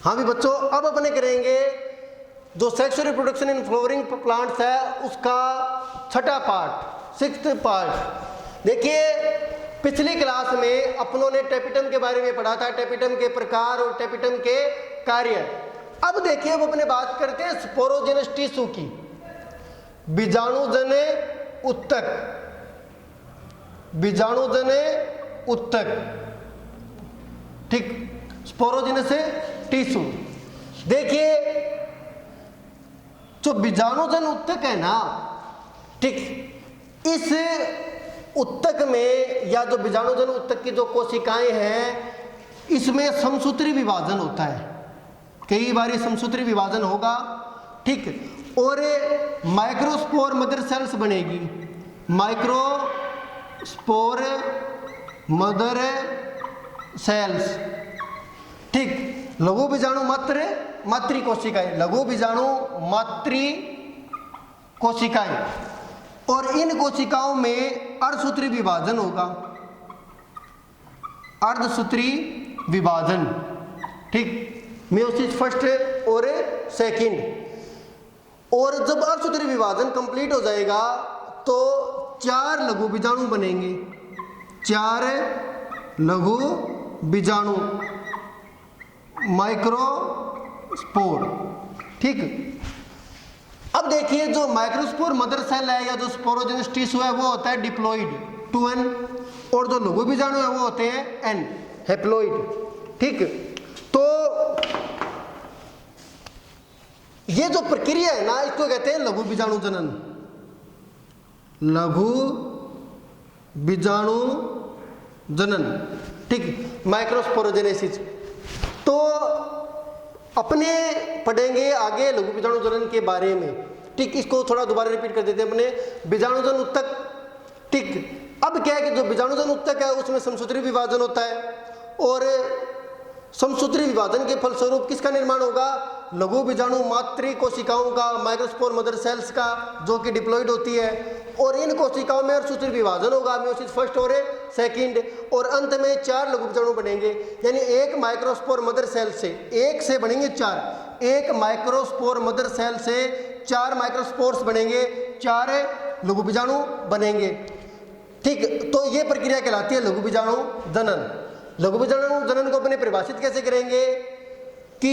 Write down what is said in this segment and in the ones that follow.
हाँ भी बच्चों, अब अपने करेंगे जो sexual reproduction in flowering plants है उसका छठा पार्ट, सिक्स्थ पार्ट। देखिए पिछली क्लास में अपनों ने टेपिटम के बारे में पढ़ा था, टेपिटम के प्रकार और टेपिटम के कार्य। अब देखिए अब अपने बात करते हैं स्पोरोजेनस टिश्यू की, बीजाणुजन्य उत्तक, बीजाणुजन्य उत्तक, ठीक, स्पोरोजेनस टिश्यू। देखिए जो बीजाणुजन्य उत्तक है ना, ठीक, इस उत्तक में या जो बीजाणुजन्य उत्तक की जो कोशिकाएं हैं इसमें समसूत्री विभाजन होता है, कई बार समसूत्री विभाजन होगा, ठीक, और माइक्रोस्पोर मदर सेल्स बनेगी, माइक्रोस्पोर मदर सेल्स, ठीक, लघु बीजाणु मातृ कोशिकाएं, लघु बीजाणु मातृ कोशिकाएं, और इन कोशिकाओं में अर्धसूत्री विभाजन होगा, अर्धसूत्री विभाजन, ठीक, मेयोसिस फर्स्ट और सेकंड। और जब अर्धसूत्री विभाजन कंप्लीट हो जाएगा तो 4 लघु बीजाणु बनेंगे, 4 लघु बीजाणु माइक्रोस्पोर, ठीक। अब देखिए जो माइक्रोस्पोर मदर सेल है या जो स्पोरोजेनस टिश्यू है वो होता है डिप्लॉइड 2n, और जो लघु बीजाणु है वो होते हैं n, हैप्लॉइड, ठीक। तो ये जो प्रक्रिया है ना इसको कहते हैं लघु बीजाणु जनन, लघु बीजाणु जनन, ठीक, माइक्रोस्पोरोजेनेसिस। तो अपने पढ़ेंगे आगे लघु बीजाणु जनन के बारे में, ठीक, इसको थोड़ा दोबारा रिपीट कर देते हैं अपने। बीजाणुजन उत्तक, ठीक, अब क्या है कि जो बीजाणुजन उत्तक है उसमें समसूत्री विभाजन होता है, और समसूत्री विभाजन के फलस्वरूप किसका निर्माण होगा, लघु बीजाणु मातृ कोशिकाओं का, माइक्रोस्पोर मदर सेल्स का, जो कि डिप्लॉइड होती है, और इन कोशिकाओं में अर्धसूत्री विभाजन होगा, मेयोसिस फर्स्ट और सेकंड, और अंत में 4 लघु बीजाणु बनेंगे। यानी एक माइक्रोस्पोर मदर सेल से, एक से बनेंगे 4, एक माइक्रोस्पोर मदर सेल से 4 माइक्रोस्पोर्स बनेंगे, 4 लघु बीजाणु बनेंगे, ठीक। तो ये प्रक्रिया कहलाती है लघु बीजाणु जनन। लघु बीजाणु जनन को अपने परिभाषित कैसे करेंगे कि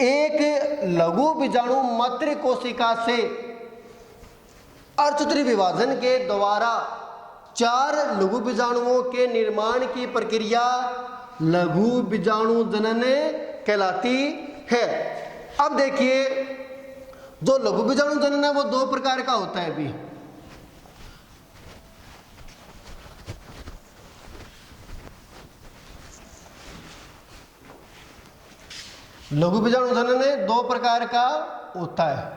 एक लघु बीजाणु मातृ कोशिका से अर्धसूत्री विभाजन के द्वारा 4 लघु बीजाणुओं के निर्माण की प्रक्रिया लघु बीजाणु जनन कहलाती है। अब देखिए जो लघु बीजाणु जनन है वो 2 प्रकार का होता है। अभी लघु बीजाणु जनन 2 प्रकार का होता है।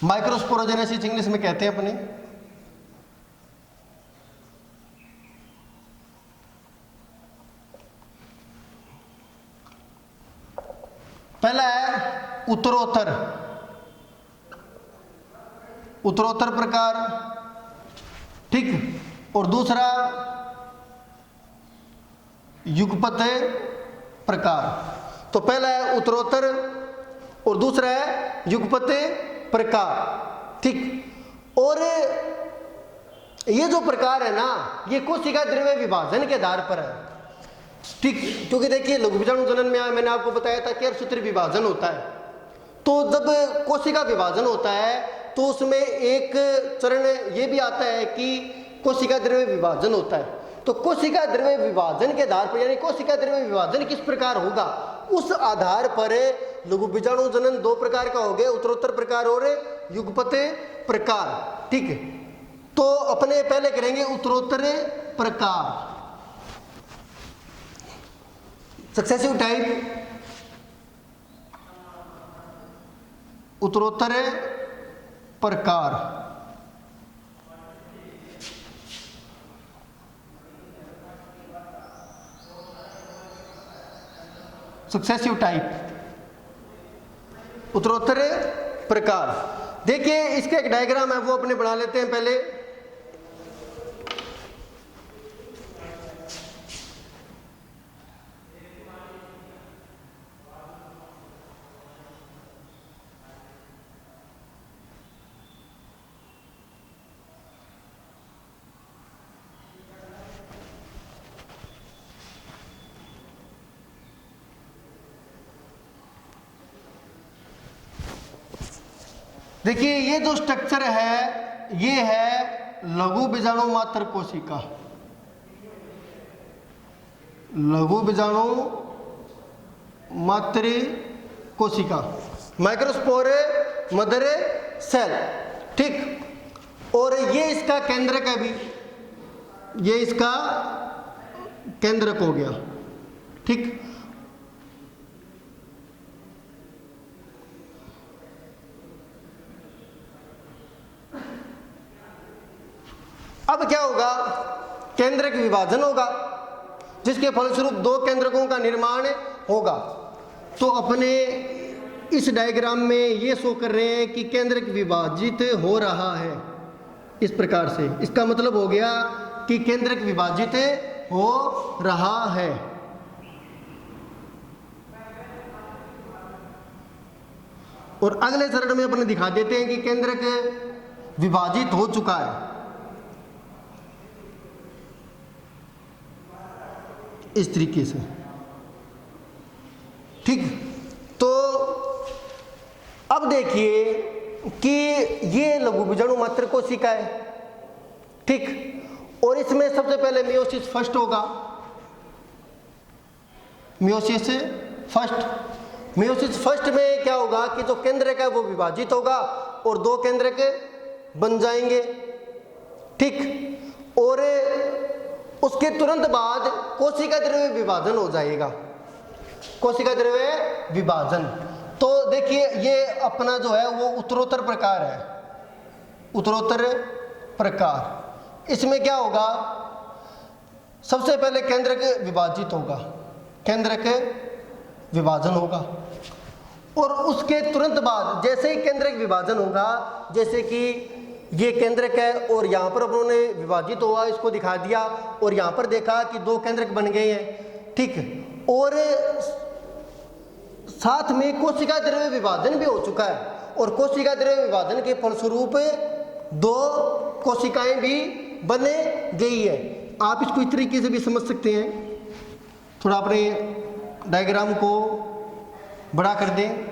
माइक्रोस्पोरोजेनेसिस इंग्लिश में कहते हैं अपने। पहला है उत्तरोत्तर, उत्तरोत्तर प्रकार, ठीक, और दूसरा युगपत प्रकार। तो पहला है उत्तरोत्तर और दूसरा है युगपत प्रकार, ठीक। और ये जो प्रकार है ना ये कोशिका द्रव्य विभाजन के आधार पर है, ठीक, क्योंकि देखिए लघु बीजाणु जनन में मैंने आपको बताया था कि अर्धसूत्री विभाजन होता है। तो जब कोशिका विभाजन होता है तो उसमें एक चरण ये भी आता है कि कोशिका द्रव्य विभाजन होता है। तो कोशिका द्रव्य विभाजन के आधार पर, यानी कोशिका द्रव्य विभाजन किस प्रकार होगा उस आधार पर लघु बीजाणु जनन 2 प्रकार का हो गया, उत्तरोत्तर प्रकार और युगपत प्रकार, ठीक। तो अपने पहले करेंगे उत्तरोत्तर प्रकार, सक्सेसिव टाइप, उत्तरोत्तर प्रकार। सक्सेसिव टाइप, उत्तरोत्तर प्रकार। देखिए इसका एक डायग्राम है वो अपने बना लेते हैं पहले। देखिए ये जो स्ट्रक्चर है ये है लघु बीजाणु मात्र कोशिका, लघु बीजाणु मात्र कोशिका, माइक्रोस्पोर मदर सेल, ठीक। और ये इसका केंद्रक है भी, ये इसका केंद्रक हो गया, ठीक। अब क्या होगा, केंद्रक विभाजन होगा जिसके फलस्वरूप दो केंद्रकों का निर्माण होगा। तो अपने इस डायग्राम में ये शो कर रहे हैं कि केंद्रक विभाजित हो रहा है इस प्रकार से। इसका मतलब हो गया कि केंद्रक विभाजित हो रहा है। और अगले चरण में अपने दिखा देते हैं कि केंद्रक विभाजित हो चुका है इस तरीके से, ठीक। तो अब देखिए कि ये लघु बीजाणु मात्र कोशिका है, ठीक। और इसमें सबसे पहले मियोसिस फर्स्ट होगा, मियोसिस फर्स्ट। मियोसिस फर्स्ट में क्या होगा कि जो केंद्रक है वो विभाजित होगा और दो केंद्रक बन जाएंगे, ठीक। और उसके तुरंत बाद कोशिका द्रव्य विभाजन हो जाएगा, कोशिका द्रव्य विभाजन। तो देखिए ये अपना जो है वो उत्तरोत्तर प्रकार है, उत्तरोत्तर प्रकार। इसमें क्या होगा, सबसे पहले केंद्रक विभाजित होगा, केंद्रक विभाजन होगा और उसके तुरंत बाद जैसे ही केंद्रक विभाजन होगा, जैसे कि ये केंद्रक है और यहाँ पर उन्होंने विभाजित हुआ, इसको दिखा दिया और यहाँ पर देखा कि दो केंद्रक बन गए हैं, ठीक। और साथ में कोशिका द्रव्य विभाजन भी हो चुका है और कोशिका द्रव्य विभाजन के फलस्वरूप दो कोशिकाएं भी बने गई है। आप इसको इस तरीके से भी समझ सकते हैं, थोड़ा अपने डायग्राम को बड़ा कर दें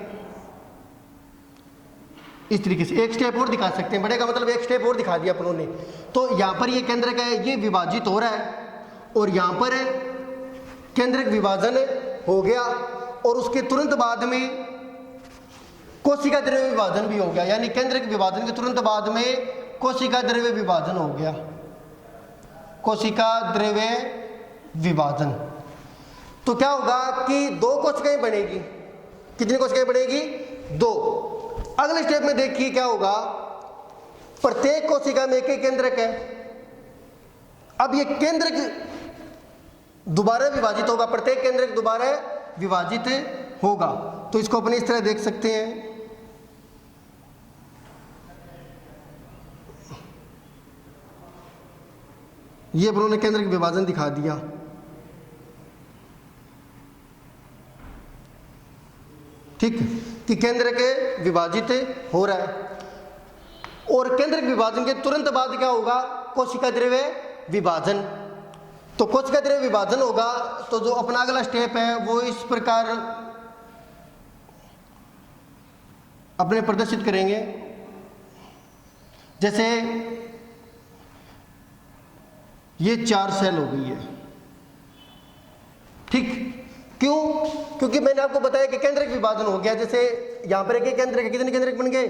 इस तरीके से। एक स्टेप और दिखा सकते हैं, बड़े का मतलब एक स्टेप और दिखा दिया अपन ने। तो यहाँ पर ये केंद्रक है, ये विभाजित हो रहा है और यहाँ पर केंद्रक विभाजन हो गया और उसके तुरंत बाद में कोशिका द्रव्य विभाजन भी हो गया, यानी केंद्रक विभाजन के तुरंत बाद में कोशिका द्रव्य विभाजन हो गया, कोशिका द्रव्य विभाजन। तो क्या होगा कि दो कोशिकाएं बनेगी, कितनी कोशिकाएं बनेगी, दो। अगले स्टेप में देखिए क्या होगा, प्रत्येक कोशिका में एक केंद्रक है। अब ये केंद्रक दोबारा विभाजित होगा, प्रत्येक केंद्रक दोबारा विभाजित होगा। तो इसको अपने इस तरह देख सकते हैं, ये उन्होंने केंद्रक विभाजन दिखा दिया, ठीक, कि केंद्रक विभाजित हो रहा है। और केंद्रक विभाजन के तुरंत बाद क्या होगा, कोशिका द्रव्य विभाजन। तो कोशिका द्रव्य विभाजन होगा तो जो अपना अगला स्टेप है वो इस प्रकार अपने प्रदर्शित करेंगे। जैसे ये 4 सेल हो गई है, ठीक। क्यों, क्योंकि मैंने आपको बताया कि केंद्रक विभाजन हो गया। जैसे यहाँ पर एक केंद्रक है, कितने केंद्रक बन गए,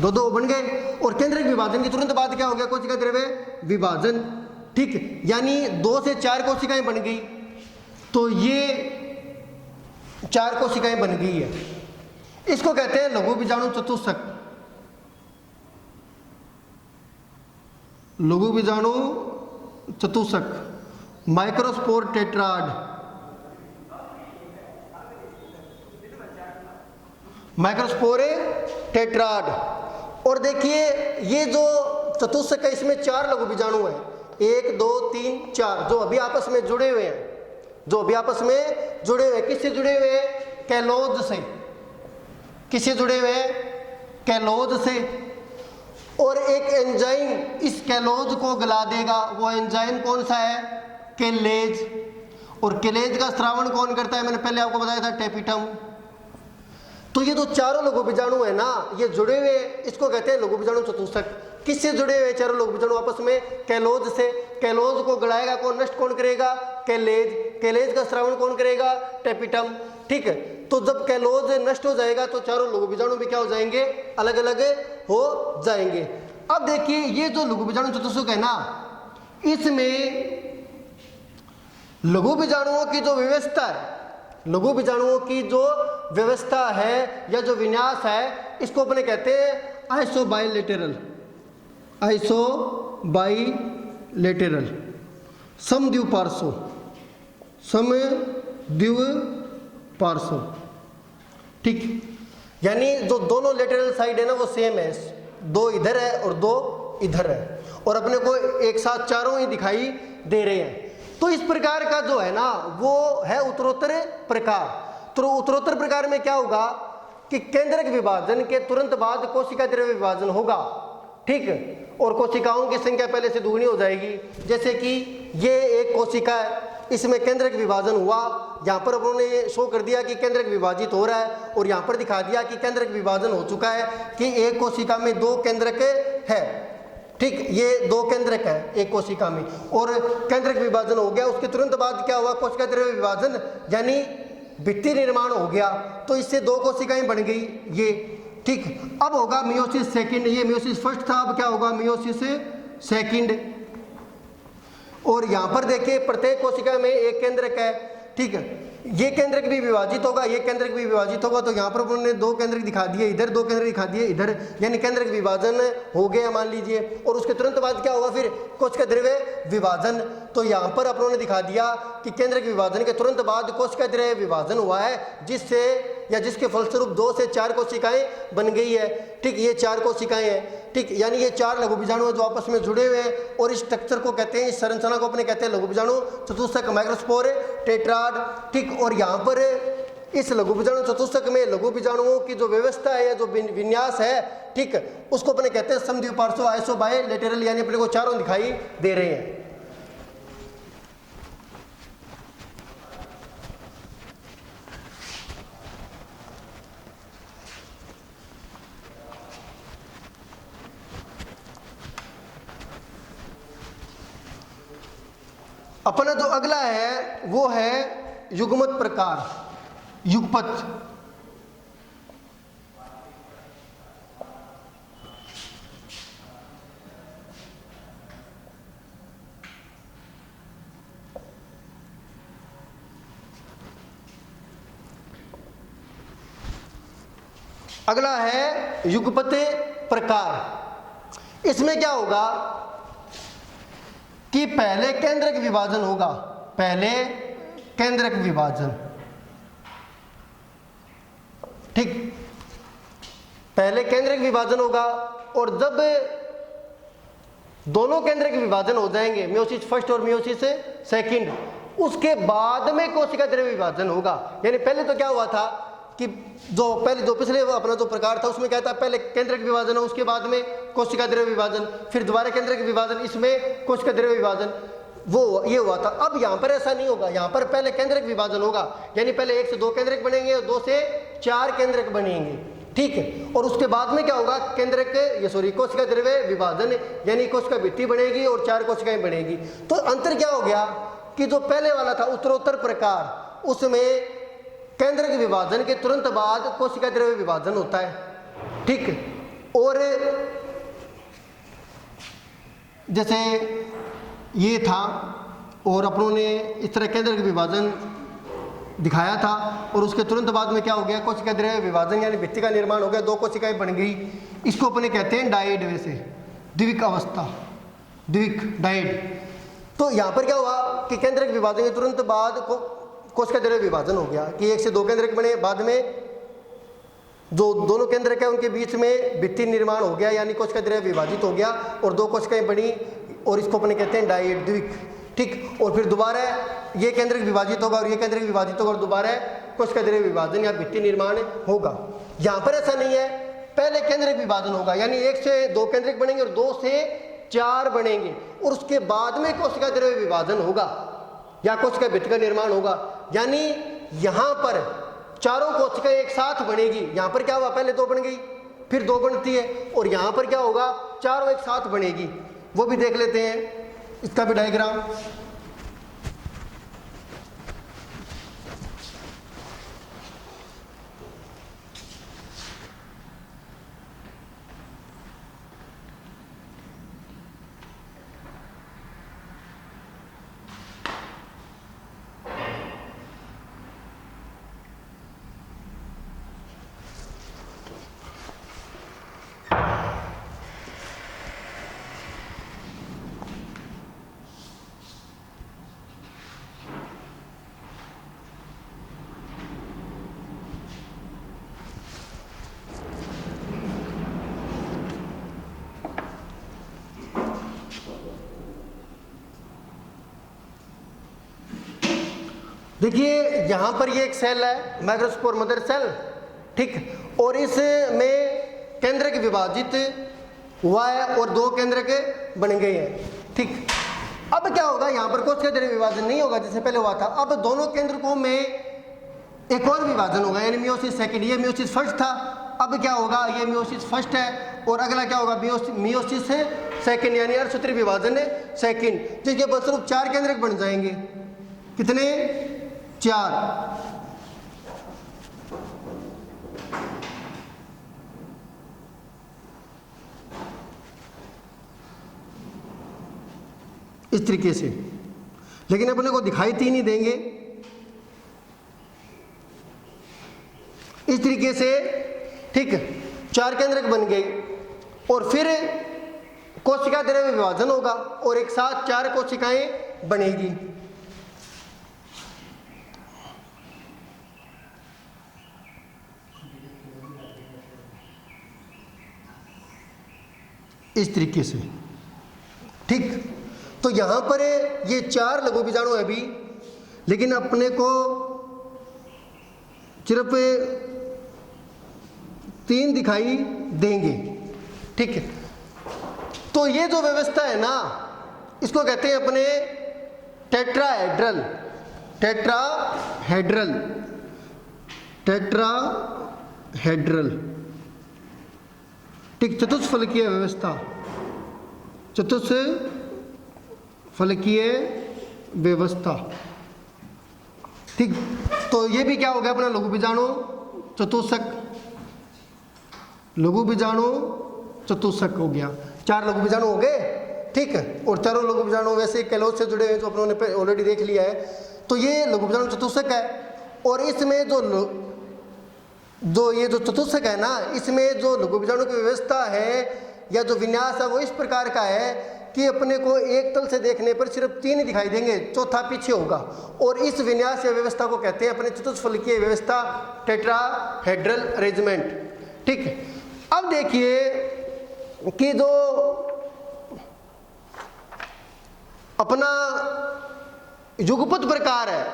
दो बन गए। और केंद्रक विभाजन के तुरंत बाद क्या हो गया, कोशिका द्रव्य विभाजन, ठीक, यानी 2 से 4 कोशिकाएं बन गई। तो ये 4 कोशिकाएं बन गई है, इसको कहते हैं लघु बीजाणु चतुष्क, लघु बीजाणु चतुष्क, माइक्रोस्पोर टेट्राड, माइक्रोस्पोर टेट्राड। और देखिए ये जो चतुष्क है इसमें 4 लघु बीजाणु हैं, 1 2 3 4, जो अभी आपस में जुड़े हुए हैं, जो अभी आपस में जुड़े हुए हैं। किससे जुड़े हुए हैं, कैलोज से। किससे जुड़े हुए हैं, कैलोज से। और एक एंजाइम इस कैलोज को गला देगा, वो एंजाइम कौन सा है, केलेज। और केलेज का स्रावण कौन करता है, मैंने पहले आपको बताया था, टेपिटम। तो ये जो चारों लघु बीजाणु है ना, ये जुड़े हुए, इसको कहते हैं लघु बीजाणु चतुष्क। किससे जुड़े हुए चारों लघु बीजाणु आपस में? कैलोज से। कैलोज को गड़ाएगा कौन, नष्ट कौन करेगा? कैलेज। कैलेज का श्रावण कौन करेगा? टेपिटम। ठीक है, तो जब कैलोज नष्ट हो जाएगा तो चारों लघु बीजाणु भी क्या हो जाएंगे? अलग अलग हो जाएंगे। अब देखिए ये जो लघु बीजाणु चतुष्क है ना, इसमें लघु बीजाणुओं की जो व्यवस्था है, लघु बीजाणुओं की जो व्यवस्था है या जो विन्यास है, इसको अपने कहते हैं आइसोबाइलेटरल। आइसोबाइलेटरल, समद्विपार्श्व, समद्विपार्श्व। ठीक, यानी जो दोनों लेटरल साइड है ना वो सेम है, दो इधर है और दो इधर है, और अपने को एक साथ चारों ही दिखाई दे रहे हैं। तो इस प्रकार का जो है ना वो है उत्तरोत्तर प्रकार। तो उत्तरोत्तर प्रकार में क्या होगा कि केंद्रक विभाजन के तुरंत बाद कोशिका द्रव्य विभाजन होगा। ठीक, और कोशिकाओं की संख्या पहले से दुगनी हो जाएगी। जैसे कि ये एक कोशिका है, इसमें केंद्रक विभाजन हुआ, यहाँ पर उन्होंने शो कर दिया कि केंद्रक विभाजित हो रहा है, और यहाँ पर दिखा दिया कि केंद्रक विभाजन हो चुका है, कि एक कोशिका में दो केंद्रक है। ठीक, ये दो केंद्रक है एक कोशिका में, और केंद्रक विभाजन हो गया। उसके तुरंत बाद क्या हुआ? कोशिका द्रव्य विभाजन यानी भित्ति निर्माण हो गया, तो इससे दो कोशिकाएं बन गई ये। ठीक, अब होगा मियोसिस सेकंड। ये मियोसिस फर्स्ट था, अब क्या होगा? Meiosis second. और यहाँ पर देखिए प्रत्येक कोशिका में एक केंद्रक है। ठीक है, ये केंद्रक भी विभाजित होगा, ये केंद्रक भी विभाजित होगा, तो यहाँ पर उन्होंने दो केंद्रक दिखा दिए इधर, दो केंद्रक दिखा दिए इधर, यानी केंद्रक विभाजन हो गया मान लीजिए। और उसके तुरंत बाद क्या होगा फिर? कोशिका द्रव्य विभाजन। तो यहाँ पर उन्होंने दिखा दिया कि केंद्रक विभाजन के तुरंत बाद कोशिका द्रव्य विभाजन हुआ है, जिससे या जिसके फलस्वरूप 2 से 4 कोशिकाएं बन गई है। ठीक, ये 4 कोशिकाएं हैं। ठीक, यानी ये 4 लघु बीजाणु जो आपस में जुड़े हुए हैं, और इस स्ट्रक्चर को कहते हैं, इस संरचना को अपने कहते हैं लघु बीजाणु चतुष्क, माइक्रोस्पोर, टेट्राड। ठीक, और यहाँ पर इस लघु बीजाणु चतुष्क में लघु बीजाणुओं की जो व्यवस्था है या जो विन्यास है, ठीक, उसको अपने कहते हैं समद्विपार्श्व आइसोबाइलेटरल, यानी अपने को चारों दिखाई दे रहे हैं। अपना जो अगला है वो है युग्मत प्रकार, युगपत। अगला है युगपत प्रकार। इसमें क्या होगा कि पहले केंद्रक विभाजन होगा, पहले केंद्रक विभाजन। ठीक, पहले केंद्रक विभाजन होगा, और जब दोनों केंद्रक विभाजन हो जाएंगे, मियोसिस फर्स्ट और मियोसिस सेकंड, उसके बाद में कोशिका द्रव्य विभाजन होगा। यानी पहले तो क्या हुआ था कि जो पिछले अपना जो प्रकार था उसमें क्या था, पहले केंद्रक विभाजन हो, उसके बाद में कोशिका द्रव्य विभाजन, फिर दोबारा केंद्रक विभाजन, इसमें कोशिका द्रव्य विभाजन, वो ये हुआ था। अब यहाँ पर ऐसा नहीं होगा, यहाँ पर पहले केंद्रक विभाजन होगा, यानी पहले 1 से 2 केंद्रक बनेंगे और 2 से 4 केंद्रक बनेंगे। ठीक है, और उसके बाद में क्या होगा? केंद्रक कोशिका द्रव्य विभाजन, यानी कोशिका भित्ति बनेगी और 4 कोशिकाएं बनेगी। तो अंतर क्या हो गया कि जो पहले वाला था उत्तरोत्तर प्रकार, उसमें केंद्रक विभाजन के तुरंत बाद कोशिका द्रव्य विभाजन होता है। ठीक, और जैसे ये था, और अपनों ने इस तरह केंद्रक विभाजन दिखाया था, और उसके तुरंत बाद में क्या हो गया? कोशिका द्रव्य विभाजन, यानी भित्ति का निर्माण हो गया, 2 कोशिकाएं बन गई। इसको अपने कहते हैं डायड, वैसे द्विक अवस्था, द्विक डायड। तो यहाँ पर क्या हुआ कि केंद्रक विभाजन के तुरंत बाद कोशिका द्रव्य विभाजन हो गया कि 1 से 2 केंद्रक बने, बाद में जो दोनों केंद्रक है उनके बीच में भित्ति निर्माण हो गया, यानी कोशिका द्रव्य विभाजित हो गया और 2 कोशिकाएं बनी, और इसको अपने कहते हैं डायड, द्विक। ठीक, और फिर दोबारा ये केंद्रक विभाजित होगा और ये केंद्रक विभाजित होगा, और दोबारा कोशिका द्रव्य विभाजन या भित्ति निर्माण होगा। यहाँ पर ऐसा नहीं है, पहले केंद्रक विभाजन होगा, यानी 1 से 2 केंद्रक बनेंगे और 2 से 4 बनेंगे, और उसके बाद में कोशिका द्रव्य विभाजन होगा या कोशिका भित्ति का निर्माण होगा। यानी यहाँ पर चारों कोशिकाएं एक साथ बनेगी। यहाँ पर क्या हुआ, पहले 2 बन गई, फिर 2 बनती है, और यहाँ पर क्या होगा, चारों एक साथ बनेगी। वो भी देख लेते हैं, इसका भी डायग्राम। देखिए यहाँ पर ये एक सेल है, माइक्रोस्पोर मदर सेल, ठीक, और इसमें केंद्रक विभाजित हुआ है और 2 केंद्रक बन गए हैं, ठीक। अब क्या होगा, यहाँ पर कोशिका द्रव्य विभाजन नहीं होगा जैसे पहले हुआ था। अब दोनों केंद्रकों में एक और विभाजन होगा, यानी मियोसिस सेकंड। ये मियोसिस फर्स्ट था, अब क्या होगा, ये मियोसिस फर्स्ट है, और अगला क्या होगा, मियोसिस है सेकंड, यानी अर्धसूत्री विभाजन है सेकंड, जिसके फलस्वरूप 4 केंद्रक बन जाएंगे। कितने, 4। इस तरीके से, लेकिन अपने को दिखाई 3 ही देंगे। इस तरीके से, ठीक, 4 केंद्रक बन गए, और फिर कोशिका द्रव्य विभाजन होगा और एक साथ 4 कोशिकाएं बनेगी। इस तरीके से, ठीक। तो यहां पर ये 4 लघु बीजाणु है अभी, लेकिन अपने को सिर्फ 3 दिखाई देंगे, ठीक है। तो ये जो व्यवस्था है ना, इसको कहते हैं अपने टेट्राहेड्रल, टेट्राहेड्रल, टेट्राहेड्रल, ठीक, चतुष्फलकीय व्यवस्था, चतुष्फलकीय व्यवस्था, ठीक। तो ये भी क्या हो गया अपना लघु बीजाणु चतुष्क, लघु बीजाणु चतुष्क हो गया। 4 लघु बीजाणु हो गए, ठीक है, और चारों लघु बीजाणु वैसे कैलोज से जुड़े हुए जो अपनों ने ऑलरेडी देख लिया है। तो ये लघु बीजाणु चतुष्क है, और इसमें जो ये जो चतुष्क है ना, इसमें जो लघु बीजाणु की व्यवस्था है या जो विन्यास है वो इस प्रकार का है कि अपने को एक तल से देखने पर सिर्फ 3 ही दिखाई देंगे, चौथा पीछे होगा, और इस विन्यास या व्यवस्था को कहते हैं अपने चतुष्फलकीय व्यवस्था, टेट्राहेड्रल अरेंजमेंट, ठीक। अब देखिए कि जो अपना युगपत प्रकार है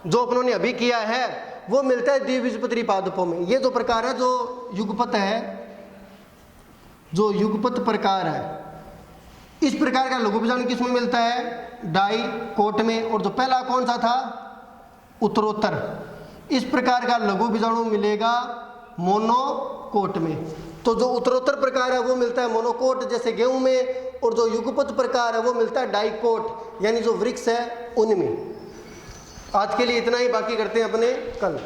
जो अपनों ने अभी किया है, वो मिलता है द्विबीजपत्री पादपों में। ये जो प्रकार है जो युगपत है, जो युगपत प्रकार है, इस प्रकार का लघु बीजाणु किस में मिलता है, डाइकोट में। और जो पहला कौन सा था, उत्तरोत्तर। इस प्रकार का लघु बीजाणु मिलेगा मोनोकोट में। तो जो उत्तरोत्तर प्रकार है वो मिलता है मोनोकोट जैसे गेहूं में, और जो युगपत प्रकार है वो मिलता है डाइकोट यानी जो वृक्ष है उनमें। आज के लिए इतना ही, बाकी करते हैं अपने कल।